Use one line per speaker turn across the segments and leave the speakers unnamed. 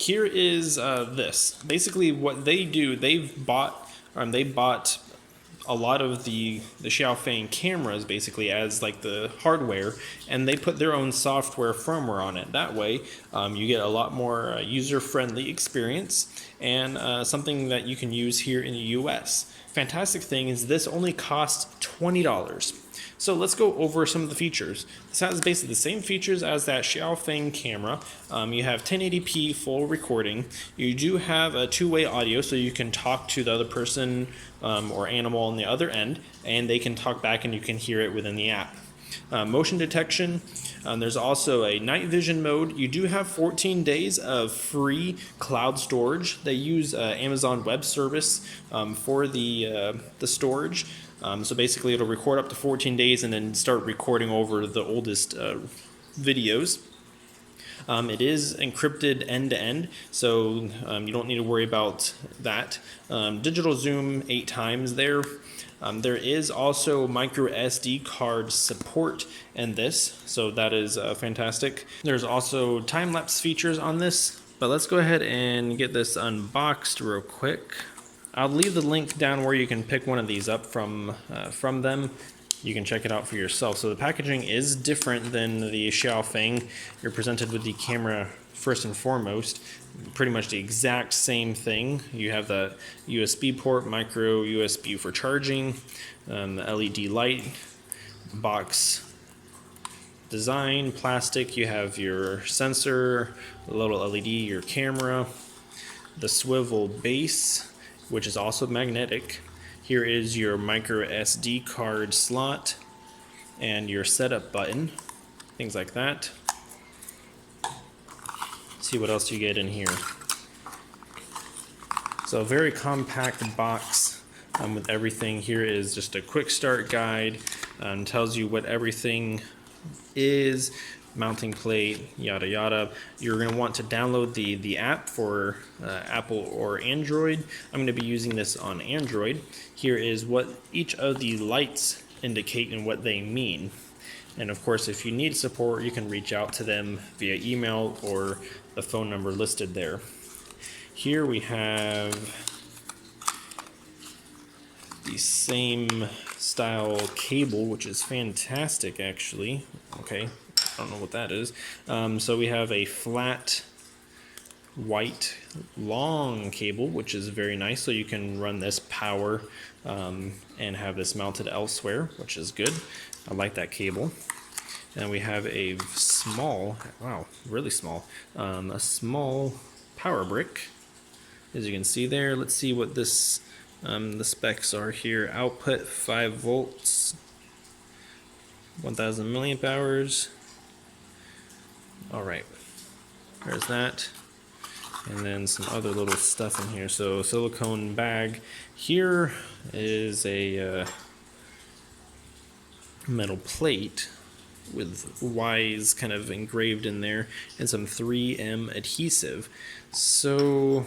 Here is this. Basically, what they do, they bought a lot of the Xiaofeng cameras basically as like the hardware, and they put their own software firmware on it. That way, you get a lot more user-friendly experience and something that you can use here in the US. Fantastic thing is this only costs $20. So let's go over some of the features. This has basically the same features as that Xiaofeng camera. You have 1080p full recording. You do have a two-way audio, so you can talk to the other person or animal on the other end, and they can talk back and you can hear it within the app. Motion detection. There's also a night vision mode. You do have 14 days of free cloud storage. They use Amazon Web Service for the storage. So basically it'll record up to 14 days and then start recording over the oldest videos. It is encrypted end-to-end, so you don't need to worry about that. Digital zoom 8 times there. There is also micro SD card support in this, so that is fantastic. There's also time-lapse features on this, but let's go ahead and get this unboxed real quick. I'll leave the link down where you can pick one of these up from them. You can check it out for yourself. So the packaging is different than the Xiaofeng. You're presented with the camera first and foremost. Pretty much the exact same thing. You have the USB port, micro USB for charging, the LED light, box design, plastic. You have your sensor, a little LED, your camera, the swivel base, which is also magnetic. Here is your micro SD card slot and your setup button, things like that. See what else you get in here. So a very compact box with everything. Here is just a quick start guide, tells you what everything is, mounting plate, yada yada. You're going to want to download the app for Apple or Android. I'm going to be using this on Android. Here is what each of the lights indicate and what they mean. And of course, if you need support, you can reach out to them via email or the phone number listed there. Here we have the same style cable, which is fantastic actually. Okay, I don't know what that is. So we have a flat white long cable, which is very nice, so you can run this power and have this mounted elsewhere, which is good. I like that cable. And we have a small, wow, really small, a small power brick, as you can see there. Let's see what this the specs are here. Output 5 volts, 1000 milliamp hours. All right, there's that. And then some other little stuff in here. So silicone bag. Here is a metal plate with Wyze kind of engraved in there and some 3M adhesive. So,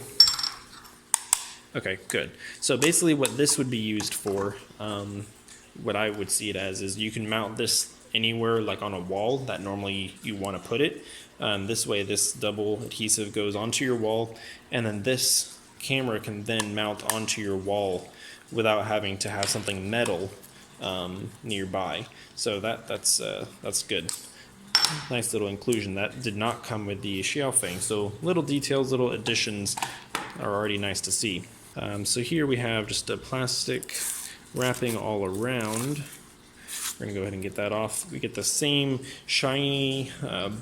okay, good. So basically what this would be used for, what I would see it as, is you can mount this anywhere, like on a wall that normally you want to put it. This way this double adhesive goes onto your wall, and then this camera can then mount onto your wall without having to have something metal nearby. So that's good. Nice little inclusion. That did not come with the Xiaofeng. So little details, little additions are already nice to see. So here we have just a plastic wrapping all around. We're gonna go ahead and get that off. We get the same shiny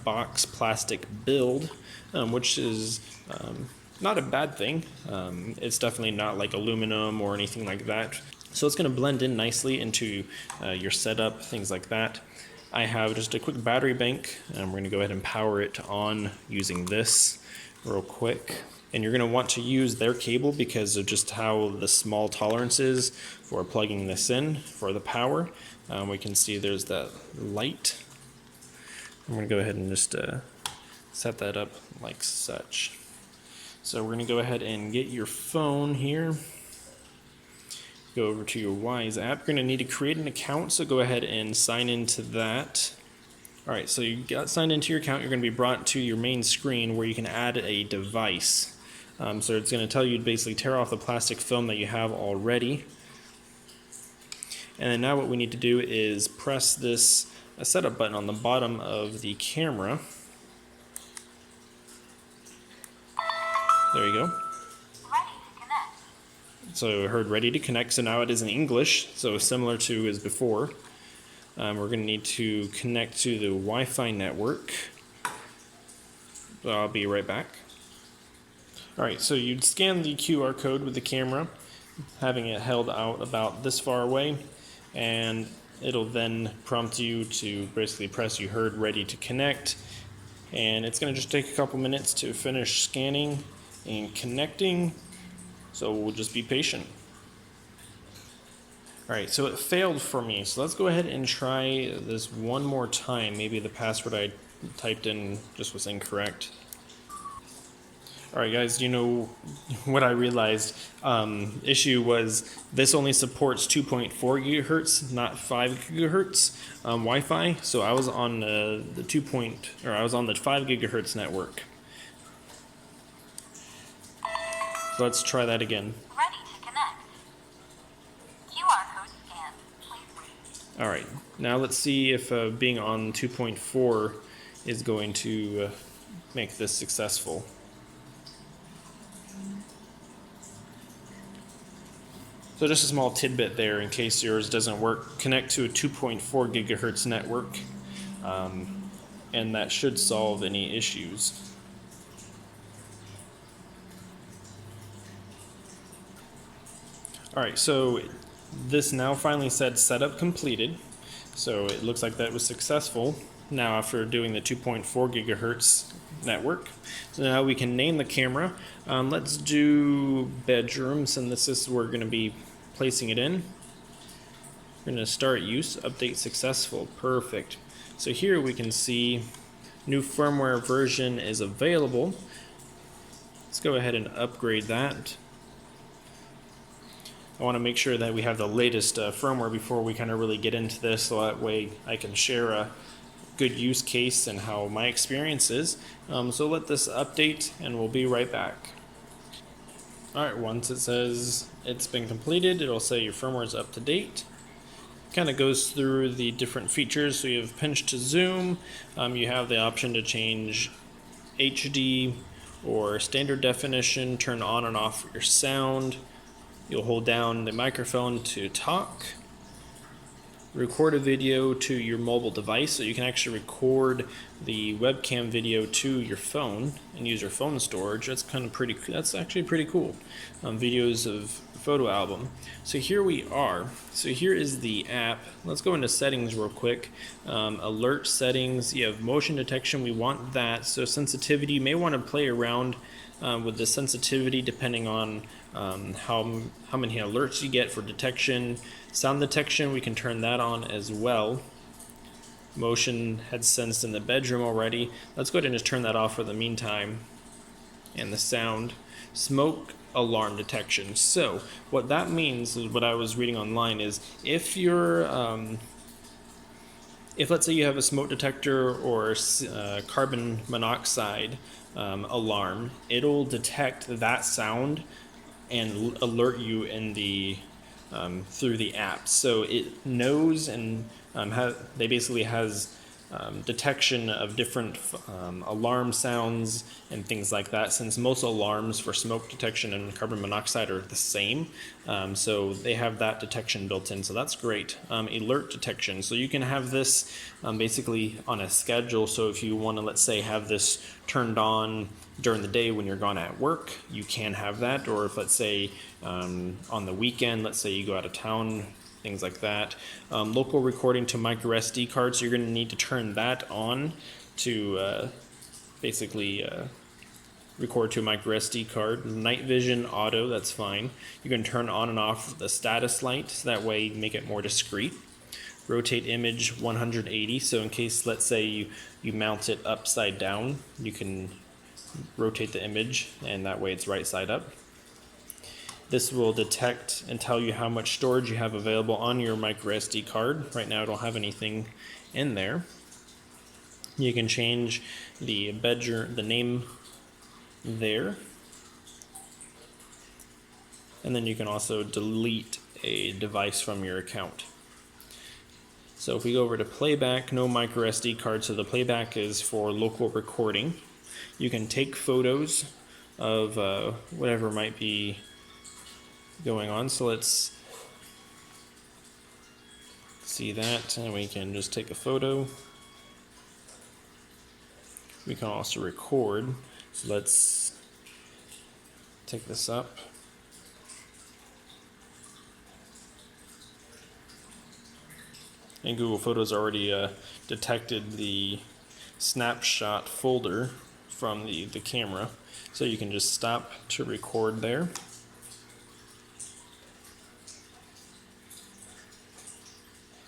box plastic build, which is not a bad thing. It's definitely not like aluminum or anything like that. So it's going to blend in nicely into your setup, things like that. I have just a quick battery bank, and we're going to go ahead and power it on using this real quick. And you're going to want to use their cable because of just how the small tolerance is for plugging this in for the power. We can see there's that light. I'm going to go ahead and just set that up like such. So we're going to go ahead and get your phone here. Go over to your Wyze app. You're going to need to create an account, so go ahead and sign into that. All right, so you got signed into your account. You're going to be brought to your main screen where you can add a device. So it's going to tell you to basically tear off the plastic film that you have already. And then now what we need to do is press this setup button on the bottom of the camera. There you go.
Ready to connect.
So I heard ready to connect, so now it is in English, so similar to as before. We're going to need to connect to the Wi-Fi network. So I'll be right back. Alright, so you'd scan the QR code with the camera, having it held out about this far away, and it'll then prompt you to basically press you heard ready to connect. And it's going to just take a couple minutes to finish scanning and connecting, so we'll just be patient. Alright, so it failed for me, so let's go ahead and try this one more time. Maybe the password I typed in just was incorrect. Alright guys, you know what I realized? Issue was this only supports 2.4 gigahertz, not 5 gigahertz Wi-Fi. So I was on the 5 gigahertz network. So let's try that again.
Ready to connect. QR code scanned. Please wait.
Alright, now let's see if being on 2.4 is going to make this successful. So just a small tidbit there in case yours doesn't work. Connect to a 2.4 gigahertz network, and that should solve any issues. Alright, so this now finally said setup completed. So it looks like that was successful now after doing the 2.4 gigahertz network. So now we can name the camera. Let's do bedroom, since this is where we're going to be placing it in. We're going to start use, update successful, perfect. So here we can see new firmware version is available. Let's go ahead and upgrade that. I want to make sure that we have the latest firmware before we kind of really get into this, so that way I can share a good use case and how my experience is. So let this update and we'll be right back. Alright, once it says it's been completed, it'll say your firmware is up to date. Kind of goes through the different features. So you have pinch to zoom, you have the option to change HD or standard definition, turn on and off your sound. You'll hold down the microphone to talk. Record a video to your mobile device, so you can actually record the webcam video to your phone and use your phone storage. That's actually pretty cool. Videos of photo album. So here we are. So here is the app. Let's go into settings real quick. Alert settings. You have motion detection. We want that. So sensitivity. You may want to play around with the sensitivity depending on how many alerts you get for detection. Sound detection, we can turn that on as well. Motion had sensed in the bedroom already. Let's go ahead and just turn that off for the meantime. And the sound. Smoke alarm detection. So what that means is, what I was reading online is, if you're if let's say you have a smoke detector or carbon monoxide alarm, it'll detect that sound and alert you in the through the app. So it knows, and they basically has detection of different alarm sounds and things like that, since most alarms for smoke detection and carbon monoxide are the same. So they have that detection built in, so that's great. Alert detection, so you can have this basically on a schedule. So if you want to, let's say, have this turned on during the day when you're gone at work, you can have that. Or if, let's say, on the weekend, let's say you go out of town, things like that. Local recording to micro SD cards, so you're going to need to turn that on to basically record to a micro SD card. Night vision auto, that's fine. You can turn on and off the status light, so that way you make it more discreet. Rotate image 180, so in case, let's say, you mount it upside down, you can rotate the image and that way it's right side up. This will detect and tell you how much storage you have available on your micro SD card. Right now I don't have anything in there. You can change the name there, and then you can also delete a device from your account. So if we go over to Playback, no micro SD card, so the Playback is for local recording. You can take photos of whatever might be going on. So let's see that, and we can just take a photo. We can also record. So let's take this up. And Google Photos already detected the snapshot folder from the camera. So you can just stop to record there.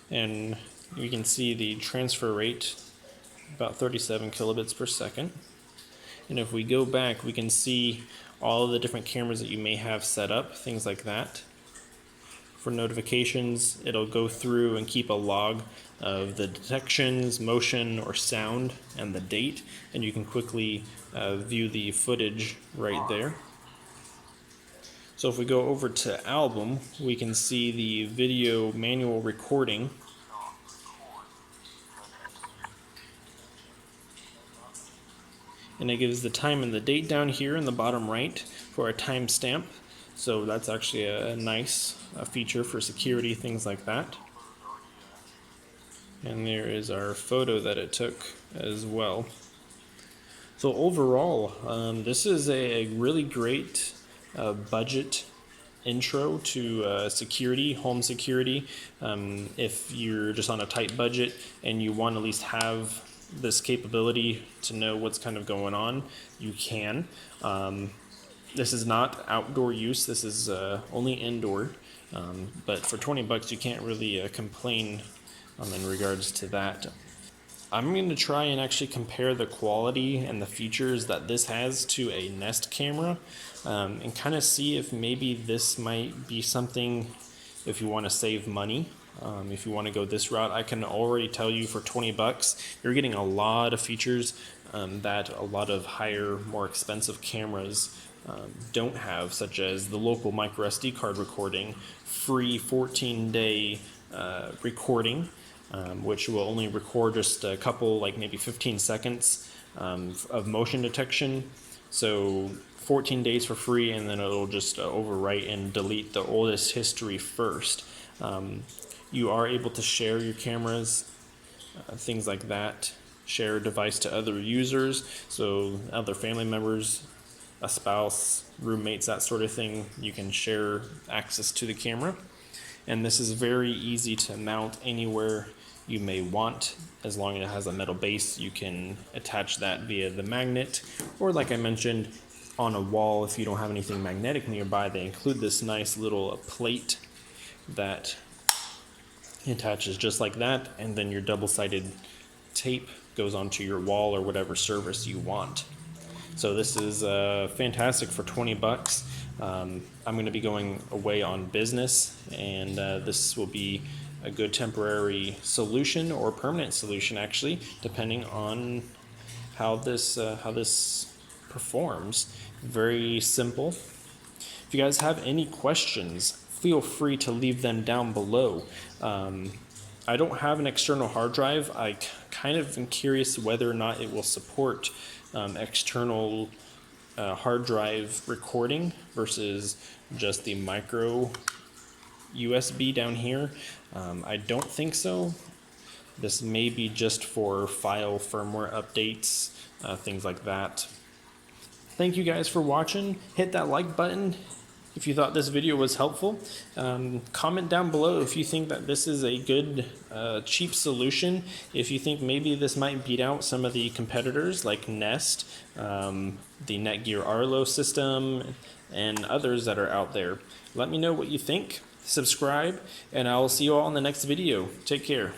And you can see the transfer rate, about 37 kilobits per second. And if we go back, we can see all of the different cameras that you may have set up, things like that. For notifications, it'll go through and keep a log of the detections, motion, or sound, and the date, and you can quickly view the footage right there. So if we go over to album, we can see the video manual recording. And it gives the time and the date down here in the bottom right for a timestamp. So that's actually a nice feature for security, things like that. And there is our photo that it took as well. So overall, this is a really great budget intro to security, home security. If you're just on a tight budget and you want to at least have this capability to know what's kind of going on, you can. This is not outdoor use, this is only indoor, but for 20 bucks you can't really complain in regards to that. I'm going to try and actually compare the quality and the features that this has to a Nest camera, and kind of see if maybe this might be something if you want to save money. If you want to go this route, I can already tell you for 20 bucks, you're getting a lot of features that a lot of higher, more expensive cameras don't have, such as the local micro SD card recording, free 14-day recording, which will only record just a couple, like maybe 15 seconds of motion detection. So 14 days for free, and then it'll just overwrite and delete the oldest history first. You are able to share your cameras, things like that, share a device to other users, so other family members, a spouse, roommates, that sort of thing. You can share access to the camera. And this is very easy to mount anywhere you may want. As long as it has a metal base, you can attach that via the magnet, or like I mentioned, on a wall. If you don't have anything magnetic nearby, they include this nice little plate that attaches just like that, and then your double-sided tape goes onto your wall or whatever service you want. So this is fantastic for 20 bucks. I'm going to be going away on business, and this will be a good temporary solution, or permanent solution actually, depending on how this performs. Very simple. If you guys have any questions, feel free to leave them down below. I don't have an external hard drive. I kind of am curious whether or not it will support external hard drive recording versus just the micro USB down here. I don't think so. This may be just for file firmware updates, things like that. Thank you guys for watching. Hit that like button if you thought this video was helpful. Comment down below if you think that this is a good, cheap solution. If you think maybe this might beat out some of the competitors like Nest, the Netgear Arlo system, and others that are out there. Let me know what you think. Subscribe, and I will see you all in the next video. Take care.